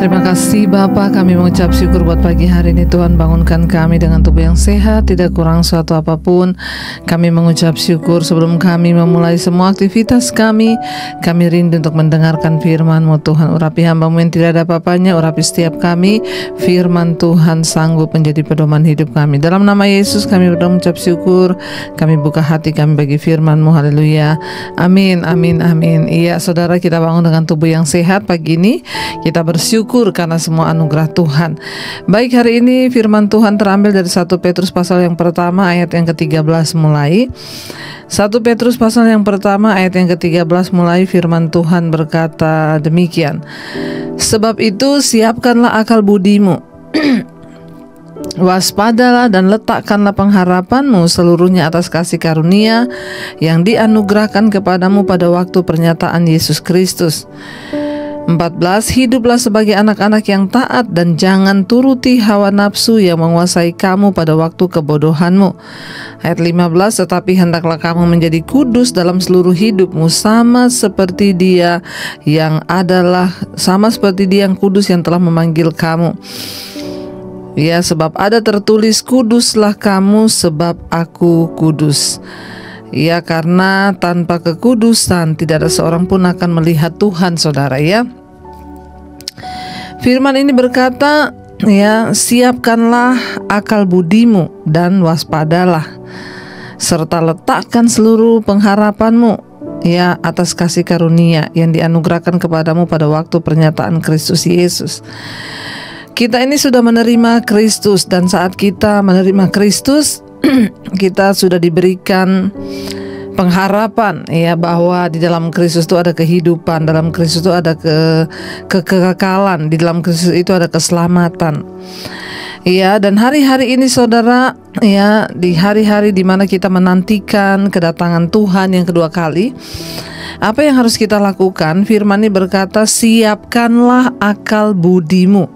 Terima kasih Bapa, kami mengucap syukur buat pagi hari ini. Tuhan bangunkan kami dengan tubuh yang sehat, tidak kurang suatu apapun. Kami mengucap syukur sebelum kami memulai semua aktivitas kami rindu untuk mendengarkan firman-Mu Tuhan. Urapi hamba-Mu yang tidak ada apa-apanya, urapi setiap kami. Firman Tuhan sanggup menjadi pedoman hidup kami. Dalam nama Yesus kami berdoa mengucap syukur. Kami buka hati kami bagi firman-Mu. Haleluya. Amin, amin, amin. Iya saudara, kita bangun dengan tubuh yang sehat pagi ini. Kita bersyukur karena semua anugerah Tuhan. Baik, hari ini firman Tuhan terambil dari 1 Petrus pasal yang pertama ayat yang ke-13 mulai. 1 Petrus pasal yang pertama ayat yang ke-13 mulai, firman Tuhan berkata demikian. Sebab itu siapkanlah akal budimu, waspadalah dan letakkanlah pengharapanmu seluruhnya atas kasih karunia yang dianugerahkan kepadamu pada waktu pernyataan Yesus Kristus. 14. Hiduplah sebagai anak-anak yang taat dan jangan turuti hawa nafsu yang menguasai kamu pada waktu kebodohanmu. Ayat 15. Tetapi hendaklah kamu menjadi kudus dalam seluruh hidupmu, sama seperti Dia yang kudus yang telah memanggil kamu. Ya, sebab ada tertulis, kuduslah kamu sebab aku kudus. Ya, karena tanpa kekudusan tidak ada seorang pun akan melihat Tuhan, saudara ya. Firman ini berkata, ya, siapkanlah akal budimu dan waspadalah, serta letakkan seluruh pengharapanmu ya atas kasih karunia yang dianugerahkan kepadamu pada waktu pernyataan Kristus Yesus. Kita ini sudah menerima Kristus, dan saat kita menerima Kristus kita sudah diberikan pengharapan ya, bahwa di dalam Kristus itu ada kehidupan, dalam Kristus itu ada kekekalan, di dalam Kristus itu ada keselamatan. Ya, dan hari-hari ini saudara, ya, di hari-hari di mana kita menantikan kedatangan Tuhan yang kedua kali, apa yang harus kita lakukan? Firman ini berkata, siapkanlah akal budimu.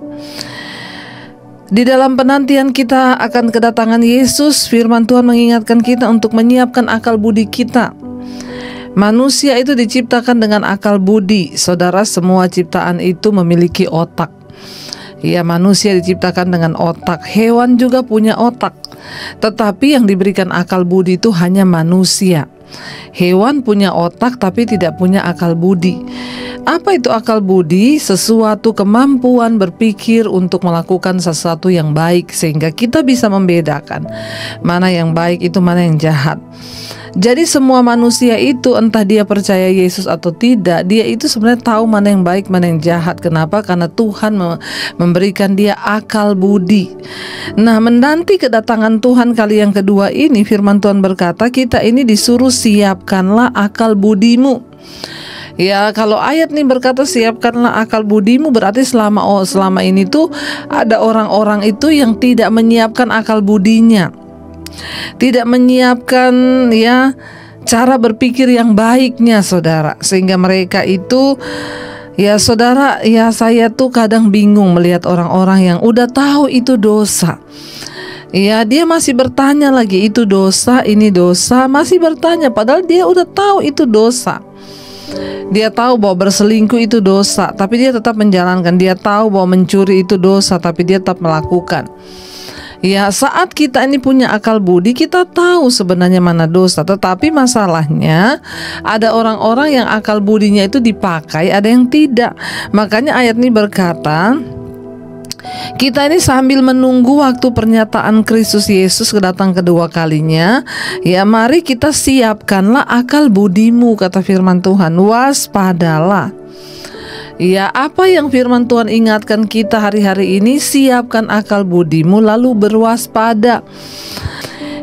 Di dalam penantian kita akan kedatangan Yesus, firman Tuhan mengingatkan kita untuk menyiapkan akal budi kita. Manusia itu diciptakan dengan akal budi. Saudara, semua ciptaan itu memiliki otak. Ya, manusia diciptakan dengan otak. Hewan juga punya otak. Tetapi yang diberikan akal budi itu hanya manusia. Hewan punya otak tapi tidak punya akal budi. Apa itu akal budi? Sesuatu kemampuan berpikir untuk melakukan sesuatu yang baik, sehingga kita bisa membedakan mana yang baik itu mana yang jahat. Jadi semua manusia itu, entah dia percaya Yesus atau tidak, dia itu sebenarnya tahu mana yang baik, mana yang jahat. Kenapa? Karena Tuhan memberikan dia akal budi. Nah, menanti kedatangan Tuhan kali yang kedua ini, firman Tuhan berkata, kita ini disuruh siapkanlah akal budimu. Ya, kalau ayat ini berkata siapkanlah akal budimu, berarti selama ini tuh ada orang-orang itu yang tidak menyiapkan akal budinya, tidak menyiapkan ya cara berpikir yang baiknya, saudara. Sehingga mereka itu, ya saudara, ya saya tuh kadang bingung melihat orang-orang yang udah tahu itu dosa. Ya, dia masih bertanya lagi, itu dosa, ini dosa, masih bertanya, padahal dia udah tahu itu dosa. Dia tahu bahwa berselingkuh itu dosa, tapi dia tetap menjalankan. Dia tahu bahwa mencuri itu dosa, tapi dia tetap melakukan. Ya, saat kita ini punya akal budi, kita tahu sebenarnya mana dosa. Tetapi masalahnya ada orang-orang yang akal budinya itu dipakai, ada yang tidak. Makanya ayat ini berkata, kita ini sambil menunggu waktu pernyataan Kristus Yesus kedatang kedua kalinya, ya mari kita siapkanlah akal budimu, kata firman Tuhan, waspadalah. Ya, apa yang firman Tuhan ingatkan kita hari-hari ini? Siapkan akal budimu lalu berwaspada.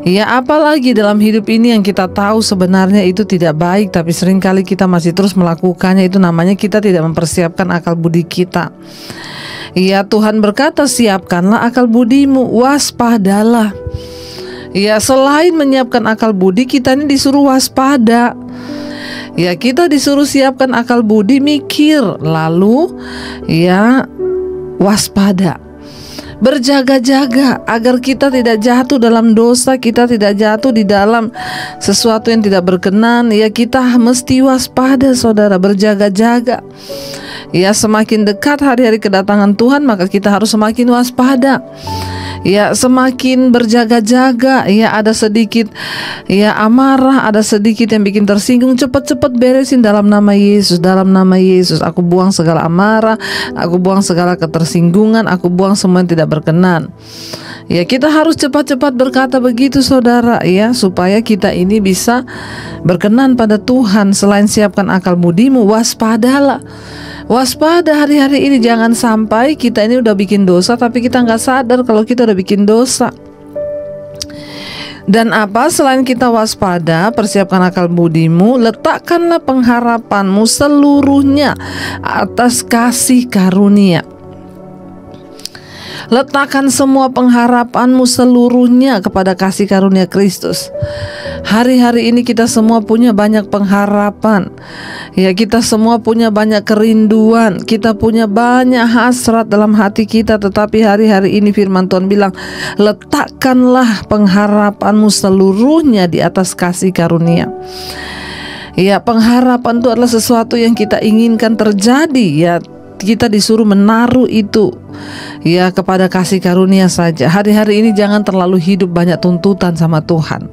Ya, apalagi dalam hidup ini yang kita tahu sebenarnya itu tidak baik, tapi seringkali kita masih terus melakukannya. Itu namanya kita tidak mempersiapkan akal budi kita. Ya, Tuhan berkata siapkanlah akal budimu, waspadalah. Ya, selain menyiapkan akal budi, kita ini disuruh waspada. Ya, kita disuruh siapkan akal budi, mikir, lalu ya waspada. berjaga-jaga agar kita tidak jatuh dalam dosa, kita tidak jatuh di dalam sesuatu yang tidak berkenan. Ya, kita mesti waspada saudara, berjaga-jaga. Ya, semakin dekat hari-hari kedatangan Tuhan, maka kita harus semakin waspada. Ya, semakin berjaga-jaga. Ya, ada sedikit ya amarah, ada sedikit yang bikin tersinggung, cepat-cepat beresin dalam nama Yesus. Dalam nama Yesus aku buang segala amarah, aku buang segala ketersinggungan, aku buang semua yang tidak berkenan. Ya, kita harus cepat-cepat berkata begitu saudara, ya, supaya kita ini bisa berkenan pada Tuhan. Selain siapkan akal budimu, waspadalah. Waspada hari-hari ini, jangan sampai kita ini udah bikin dosa tapi kita nggak sadar kalau kita udah bikin dosa. Dan apa? Selain kita waspada, persiapkan akal budimu, letakkanlah pengharapanmu seluruhnya atas kasih karunia. Letakkan semua pengharapanmu seluruhnya kepada kasih karunia Kristus. Hari-hari ini kita semua punya banyak pengharapan. Ya, kita semua punya banyak kerinduan, kita punya banyak hasrat dalam hati kita. Tetapi hari-hari ini firman Tuhan bilang, letakkanlah pengharapanmu seluruhnya di atas kasih karunia. Ya, pengharapan itu adalah sesuatu yang kita inginkan terjadi. Ya, kita disuruh menaruh itu ya kepada kasih karunia saja. Hari-hari ini jangan terlalu hidup banyak tuntutan sama Tuhan.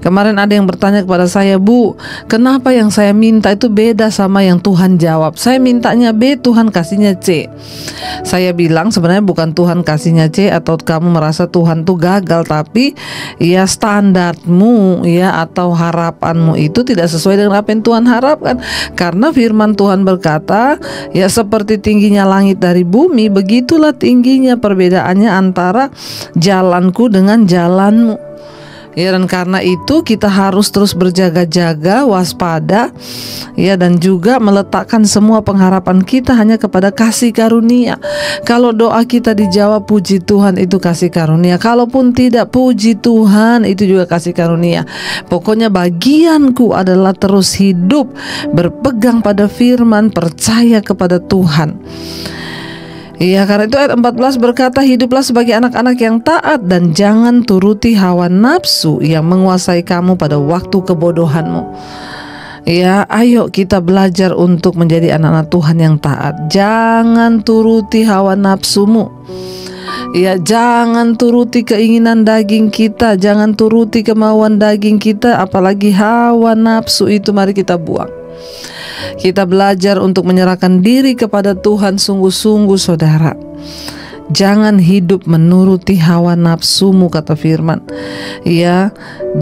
Kemarin ada yang bertanya kepada saya, Bu, kenapa yang saya minta itu beda sama yang Tuhan jawab? Saya mintanya B, Tuhan kasihnya C. Saya bilang sebenarnya bukan Tuhan kasihnya C atau kamu merasa Tuhan tuh gagal, tapi ya standarmu ya atau harapanmu itu tidak sesuai dengan apa yang Tuhan harapkan. Karena firman Tuhan berkata, ya seperti tingginya langit dari bumi, begitulah tingginya perbedaannya antara jalanku dengan jalanmu. Ya, dan karena itu kita harus terus berjaga-jaga, waspada, ya, dan juga meletakkan semua pengharapan kita hanya kepada kasih karunia. Kalau doa kita dijawab, puji Tuhan, itu kasih karunia. Kalaupun tidak, puji Tuhan, itu juga kasih karunia. Pokoknya bagianku adalah terus hidup, berpegang pada firman, percaya kepada Tuhan. Iya, karena itu ayat 14 berkata, hiduplah sebagai anak-anak yang taat dan jangan turuti hawa nafsu yang menguasai kamu pada waktu kebodohanmu. Ya, ayo kita belajar untuk menjadi anak-anak Tuhan yang taat. Jangan turuti hawa nafsumu. Ya, jangan turuti keinginan daging kita, jangan turuti kemauan daging kita, apalagi hawa nafsu itu mari kita buang. Kita belajar untuk menyerahkan diri kepada Tuhan sungguh-sungguh saudara. Jangan hidup menuruti hawa nafsumu, kata firman. Ya,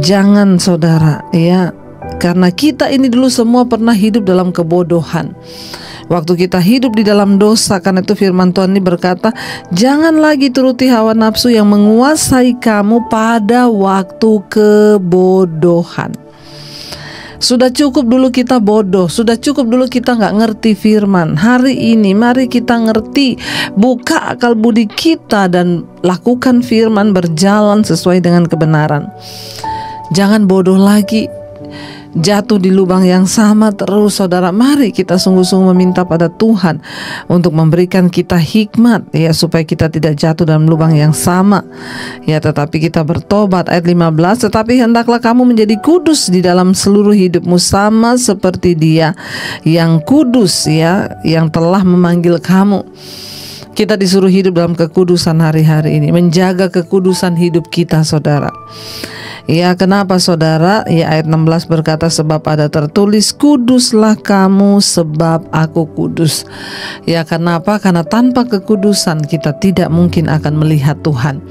jangan saudara, ya, karena kita ini dulu semua pernah hidup dalam kebodohan. Waktu kita hidup di dalam dosa, karena itu firman Tuhan ini berkata, jangan lagi turuti hawa nafsu yang menguasai kamu pada waktu kebodohan. Sudah cukup dulu kita bodoh, sudah cukup dulu kita nggak ngerti firman. Hari ini mari kita ngerti, buka akal budi kita dan lakukan firman, berjalan sesuai dengan kebenaran. Jangan bodoh lagi, jatuh di lubang yang sama terus saudara. Mari kita sungguh-sungguh meminta pada Tuhan untuk memberikan kita hikmat, ya, supaya kita tidak jatuh dalam lubang yang sama, ya, tetapi kita bertobat. Ayat 15, tetapi hendaklah kamu menjadi kudus di dalam seluruh hidupmu sama seperti Dia yang kudus, ya, yang telah memanggil kamu. Kita disuruh hidup dalam kekudusan hari-hari ini, menjaga kekudusan hidup kita saudara. Ya, kenapa saudara? Ya, ayat 16 berkata, sebab ada tertulis, kuduslah kamu sebab aku kudus. Ya, kenapa? Karena tanpa kekudusan kita tidak mungkin akan melihat Tuhan.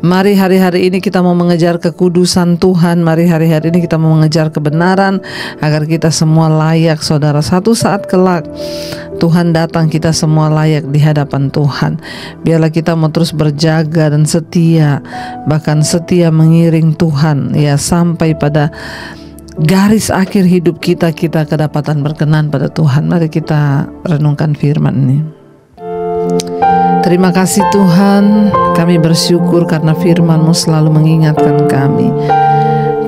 Mari hari-hari ini kita mau mengejar kekudusan Tuhan. Mari hari-hari ini kita mau mengejar kebenaran agar kita semua layak saudara. Satu saat kelak Tuhan datang, kita semua layak di hadapan Tuhan. Biarlah kita mau terus berjaga dan setia, bahkan setia mengiring Tuhan, ya, sampai pada garis akhir hidup kita, kita kedapatan berkenan pada Tuhan. Mari kita renungkan firman ini. Terima kasih Tuhan, kami bersyukur karena firman-Mu selalu mengingatkan kami.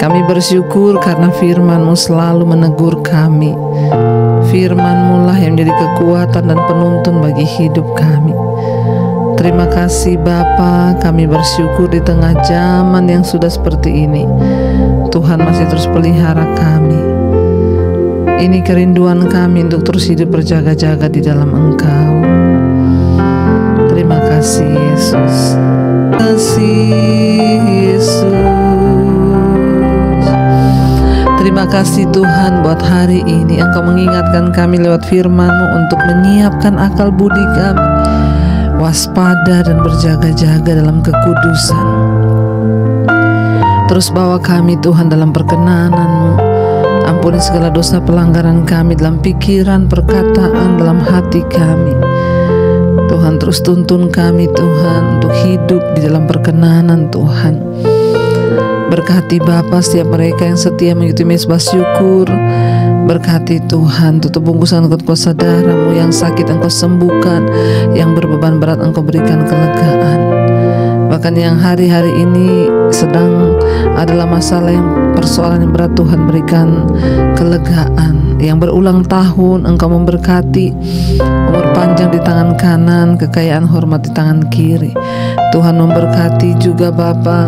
Kami bersyukur karena firman-Mu selalu menegur kami. Firman-Mu lah yang menjadi kekuatan dan penuntun bagi hidup kami. Terima kasih Bapa, kami bersyukur di tengah zaman yang sudah seperti ini, Tuhan masih terus pelihara kami. Ini kerinduan kami untuk terus hidup berjaga-jaga di dalam Engkau. Terima kasih Yesus. Kasih Yesus. Terima kasih Tuhan buat hari ini Engkau mengingatkan kami lewat firman-Mu untuk menyiapkan akal budi kami, waspada dan berjaga-jaga dalam kekudusan. Terus bawa kami Tuhan dalam perkenanan-Mu. Ampuni segala dosa pelanggaran kami dalam pikiran, perkataan, dalam hati kami. Tuhan terus tuntun kami Tuhan untuk hidup di dalam perkenanan Tuhan. Berkati Bapa setiap mereka yang setia mengikuti mezbah syukur. Berkati Tuhan, tutup bungkusan engkau saudara-Mu yang sakit Engkau sembuhkan, yang berbeban berat Engkau berikan kelegaan. Bahkan yang hari-hari ini sedang adalah masalah yang persoalan yang berat, Tuhan berikan kelegaan. Yang berulang tahun Engkau memberkati, umur panjang di tangan kanan, kekayaan hormat di tangan kiri. Tuhan memberkati juga Bapa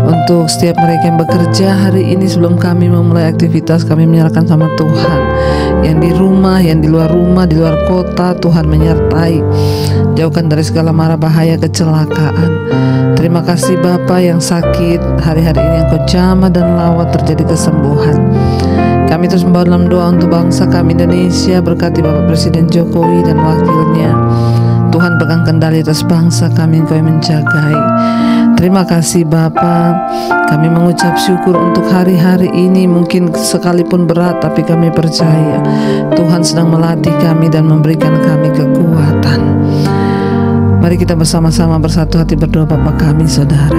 untuk setiap mereka yang bekerja hari ini. Sebelum kami memulai aktivitas, kami menyerahkan sama Tuhan. Yang di rumah, yang di luar rumah, di luar kota, Tuhan menyertai. Jauhkan dari segala mara bahaya kecelakaan. Terima kasih Bapa yang sakit hari-hari ini Engkau jamah dan lawat terjadi kesembuhan. Kami terus membawa dalam doa untuk bangsa kami Indonesia. Berkati Bapak Presiden Jokowi dan wakilnya. Tuhan pegang kendali atas bangsa kami, Engkau yang menjagai. Terima kasih Bapa. Kami mengucap syukur untuk hari-hari ini. Mungkin sekalipun berat, tapi kami percaya Tuhan sedang melatih kami dan memberikan kami kekuatan. Mari kita bersama-sama bersatu hati berdoa. Bapa kami Saudara,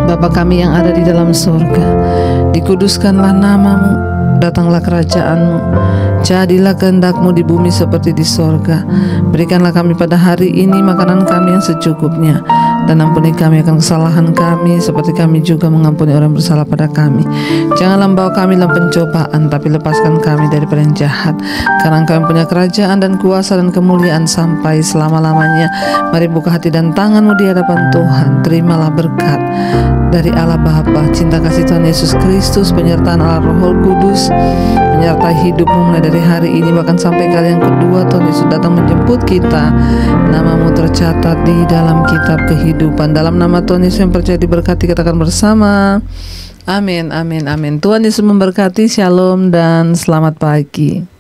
Bapa kami yang ada di dalam surga, dikuduskanlah nama-Mu, datanglah kerajaan-Mu, jadilah kehendak-Mu di bumi seperti di sorga. Berikanlah kami pada hari ini makanan kami yang secukupnya, dan ampuni kami akan kesalahan kami, seperti kami juga mengampuni orang yang bersalah pada kami. Janganlah membawa kami dalam pencobaan, tapi lepaskan kami daripada yang jahat. Karena Engkau yang punya kerajaan dan kuasa dan kemuliaan sampai selama-lamanya. Mari buka hati dan tangan-Mu di hadapan Tuhan. Terimalah berkat dari Allah Bapa, cinta kasih Tuhan Yesus Kristus, penyertaan Allah Roh Kudus menyertai hidupmu mulai dari hari ini bahkan sampai kali yang kedua Tuhan Yesus datang menjemput kita. Nama-Mu tercatat di dalam kitab kehidupan. Dalam nama Tuhan Yesus yang percaya diberkati, katakan bersama, amin, amin, amin. Tuhan Yesus memberkati. Shalom dan selamat pagi.